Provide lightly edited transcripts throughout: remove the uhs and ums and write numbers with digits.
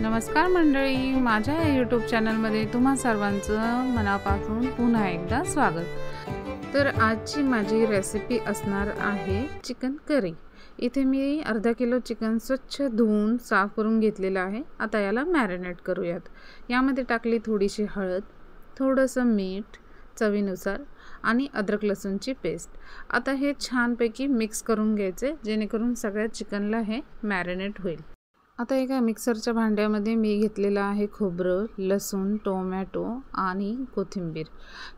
नमस्कार मंडळी, माझ्या यूट्यूब चॅनलमध्ये तुम्हा सर्वांचं मनापासून पुन्हा एकदा स्वागत। तर आजची माझी रेसिपी असणार आहे चिकन करी। इथे मी अर्धा किलो चिकन स्वच्छ धुवून साफ करून घेतलेलं आहे। आता याला मॅरिनेट करूयात। यामध्ये टाकली थोडीशी हळद, थोडंसं मीठ चवीनुसार आणि अद्रक लसूणची पेस्ट। आता हे छानपैकी मिक्स करून घ्यायचे जेणेकरून सगळ्या चिकनला हे मॅरिनेट होईल। आता एका मिक्सरच्या भांड्यामध्ये मी घेतलेलं आहे खोबरं, लसूण, टोमॅटो आणि कोथिंबीर।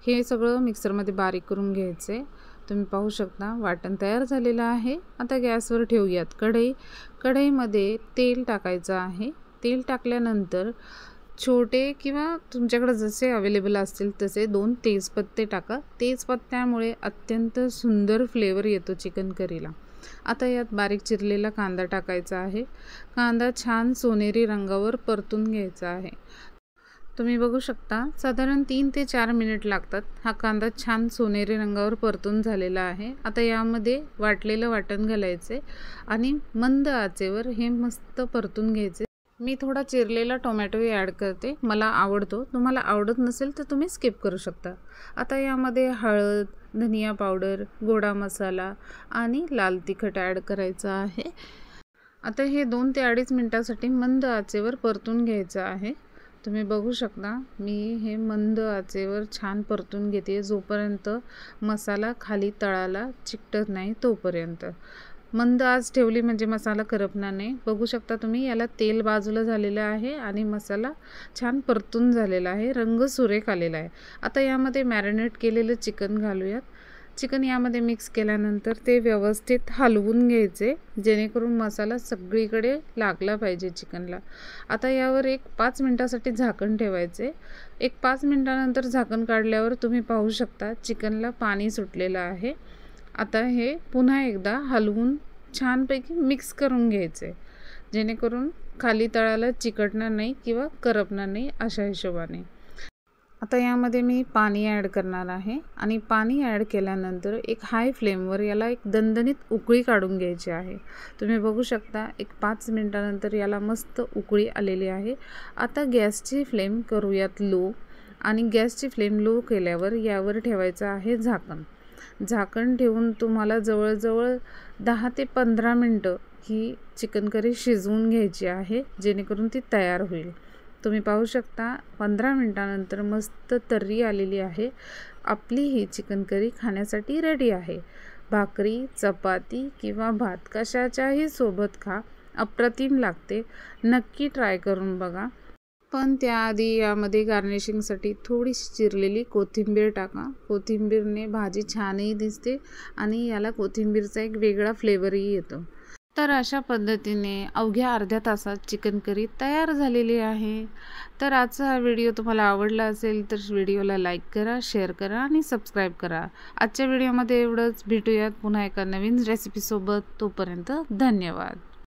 हे सगळं मिक्सरमध्ये बारीक करून घ्यायचे। तुम्ही पाहू शकता वाटण तयार झालेलं आहे। आता गॅसवर ठेवूयात कढई। कढईमध्ये तेल टाकायचं आहे। तेल टाकल्यानंतर छोटे किंवा तुमच्याकडे जसे अवेलेबल असतील तसे 2 तेजपत्ते टाका। तेजपत्त्यामुळे अत्यंत सुंदर फ्लेवर येतो चिकन करीला। आता यात बारीक चिरलेला कांदा टाकायचा आहे। कांदा छान सोनेरी रंगावर परतून घ्यायचा आहे। तुम्ही बघू शकता साधारण 3 ते 4 मिनिट लागतात। हा कांदा छान सोनेरी रंगावर परतून झालेला आहे। आता यामध्ये वाटलेलं वाटण घालायचे आणि मंद आचेवर हे मस्त परतून घ्यायचे। मी थोडा चिरलेला टोमॅटो ॲड करते, मला आवडतो। तुम्हाला आवडत नसेल तर तुम्ही स्किप करू शकता। आता यामध्ये हळद, धनिया पावडर, गोडा मसाला आणि लाल तिखट ॲड करायचं आहे। आता हे 2 ते 2.5 मिनिटासाठी मंद आचेवर परतून घ्यायचं आहे। तुम्ही बघू शकता मी हे मंद आचेवर छान परतून घेते जोपर्यंत मसाला खाली तळाला चिकटत नाही तोपर्यंत। मंद आच ठेवली म्हणजे मसाला करपणार नाही। बघू शकता तुम्ही याला तेल बाजूला झालेलं आहे आणि मसाला छान परतून झालेला आहे, रंग सुरेख आलेला आहे। आता यामध्ये मॅरिनेट केलेलं चिकन घालूयात। चिकन यामध्ये मिक्स केल्यानंतर ते व्यवस्थित हलवून घ्यायचे जेणेकरून मसाला सगळीकडे लागला पाहिजे चिकनला। आता यावर एक 5 मिनिटासाठी झाकण ठेवायचे। एक 5 मिनिटानंतर झाकण काढल्यावर तुम्ही पाहू शकता चिकनला पाणी सुटलेलं आहे। आता हे पुन्हा एकदा हलवून छानपैकी मिक्स करून घ्यायचे जेणेकरून खाली तळाला चिकटणार नाही किंवा करपणार नाही अशा हिशोबाने। आता यामध्ये मी पाणी ॲड करणार आहे आणि पाणी ॲड केल्यानंतर एक हाय फ्लेमवर याला एक दणदणीत उकळी काढून घ्यायची आहे। तुम्ही बघू शकता एक 5 मिनिटानंतर याला मस्त उकळी आलेली आहे। आता गॅसची फ्लेम करूयात लो आणि गॅसची फ्लेम लो केल्यावर यावर ठेवायचं आहे झाकण। झाकण ठेवून तुम्हाला जवळजवळ 10 ते 15 मिनिटं ही चिकन करी शिजवून घ्यायची आहे जेणेकरून ती तयार होईल। तुम्ही पाहू शकता 15 मिनिटानंतर मस्त तर्री आलेली आहे। आपली ही चिकन करी खाण्यासाठी रेडी आहे। भाकरी, चपाती किंवा भात कशाच्याही सोबत खा, अप्रतिम लागते। नक्की ट्राय करून बघा। पण त्याआधी यामध्ये गार्निशिंगसाठी थोडीशी चिरलेली कोथिंबीर टाका। कोथिंबीरने भाजी छानही दिसते आणि याला कोथिंबीरचा एक वेगळा फ्लेवरही येतो। तर अशा पद्धतीने अवघ्या अर्ध्या तासात चिकन करी तयार झालेली आहे। तर आजचा हा व्हिडिओ तुम्हाला आवडला असेल तर व्हिडिओला लाईक करा, शेअर करा आणि सबस्क्राईब करा। आजच्या व्हिडिओमध्ये एवढंच। भेटूयात पुन्हा एका नवीन रेसिपीसोबत। तोपर्यंत धन्यवाद।